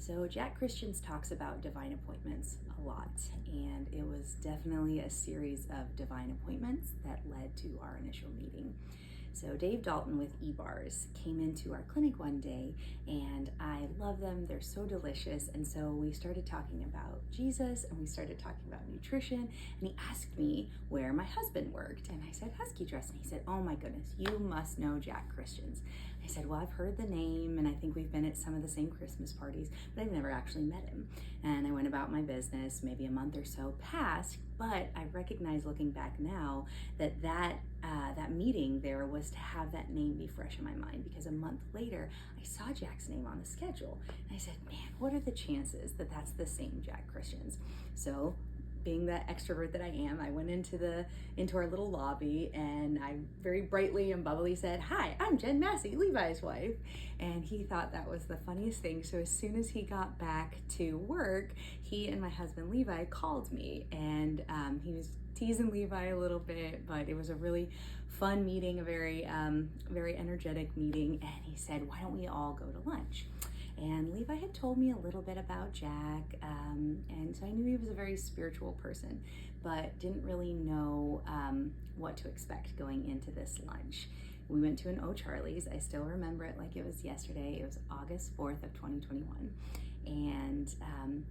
So Jack Christians talks about divine appointments a lot, and it was definitely a series of divine appointments that led to our initial meeting. So Dave Dalton with eBars came into our clinic one day, and I love them. They're so delicious. And so we started talking about Jesus, and we started talking about nutrition, and he asked me where my husband worked. And I said, Husky Dress. And he said, oh my goodness, you must know Jack Christians. I said, well, I've heard the name, and I think we've been at some of the same Christmas parties, but I've never actually met him. And I went about my business. Maybe a month or so passed, but I recognize looking back now that meeting there was to have that name be fresh in my mind, because a month later I saw Jack's name on the schedule, and I said, man, what are the chances that that's the same Jack Christians? So being the extrovert that I am, I went into our little lobby, and I very brightly and bubbly said, hi, I'm Jen Massey, Levi's wife. And he thought that was the funniest thing. So as soon as he got back to work, he and my husband Levi called me, and he was teasing Levi a little bit, but it was a really fun meeting, a very energetic meeting. And he said, why don't we all go to lunch? And Levi had told me a little bit about Jack, and so I knew he was a very spiritual person, but didn't really know what to expect going into this lunch. We went to an O'Charlie's. I still remember it like it was yesterday. It was August 4th of 2021. And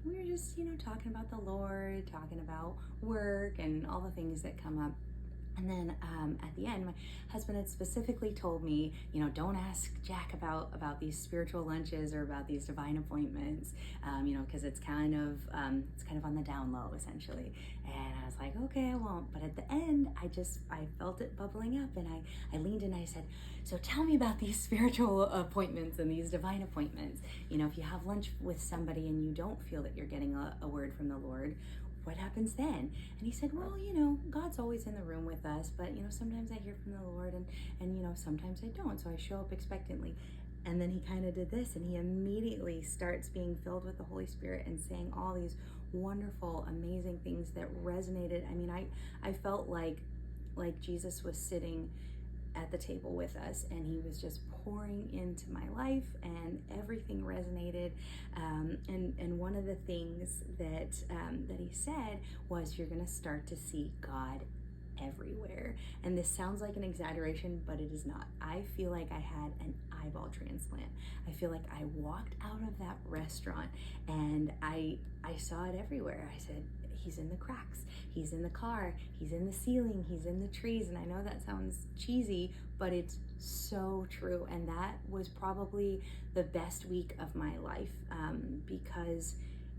we were just, talking about the Lord, talking about work and all the things that come up. And then at the end, my husband had specifically told me, don't ask Jack about these spiritual lunches or about these divine appointments, because it's kind of on the down low, essentially. And I was like, okay, I won't. But at the end, I felt it bubbling up, and I leaned in and I said, so tell me about these spiritual appointments and these divine appointments. If you have lunch with somebody and you don't feel that you're getting a word from the Lord, what happens then? And he said, well, God's always in the room with us, but, sometimes I hear from the Lord and sometimes I don't. So I show up expectantly. And then he kind of did this, and he immediately starts being filled with the Holy Spirit and saying all these wonderful, amazing things that resonated. I mean, I felt like Jesus was sitting at the table with us, and he was just pouring into my life, and everything resonated. And one of the things that he said was, you're going to start to see God everywhere. And this sounds like an exaggeration, but it is not. I feel like I had an eyeball transplant. I feel like I walked out of that restaurant and I saw it everywhere. I said, he's in the cracks, he's in the car, he's in the ceiling, he's in the trees. And I know that sounds cheesy, but it's so true. And that was probably the best week of my life, because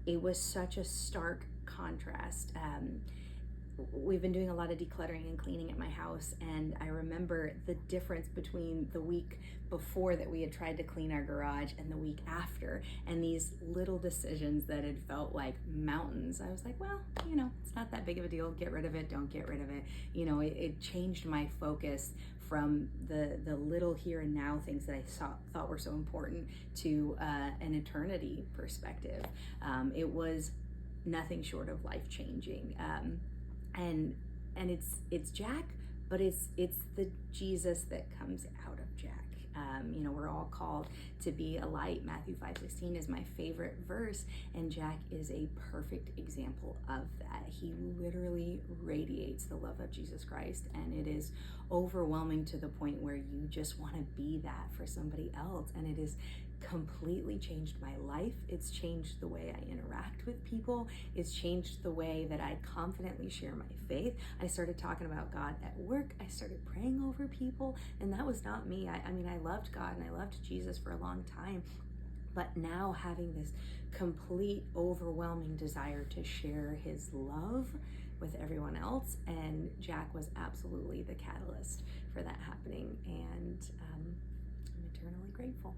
it was such a stark contrast. We've been doing a lot of decluttering and cleaning at my house, and I remember the difference between the week before that we had tried to clean our garage and the week after, and these little decisions that had felt like mountains. I was like, well, it's not that big of a deal. Get rid of it, don't get rid of it. It changed my focus from the little here and now things that I thought were so important to an eternity perspective. It was nothing short of life-changing. And it's Jack, but it's the Jesus that comes out of Jack. We're all called to be a light. Matthew 5:16 is my favorite verse, and Jack is a perfect example of that. He literally radiates the love of Jesus Christ, and it is overwhelming to the point where you just want to be that for somebody else. And it is completely changed my life. It's changed the way I interact with people. It's changed the way that I confidently share my faith. I started talking about God at work. I started praying over people, and that was not me. I mean, I loved God and I loved Jesus for a long time, but now having this complete, overwhelming desire to share his love with everyone else, and Jack was absolutely the catalyst for that happening, and I'm eternally grateful.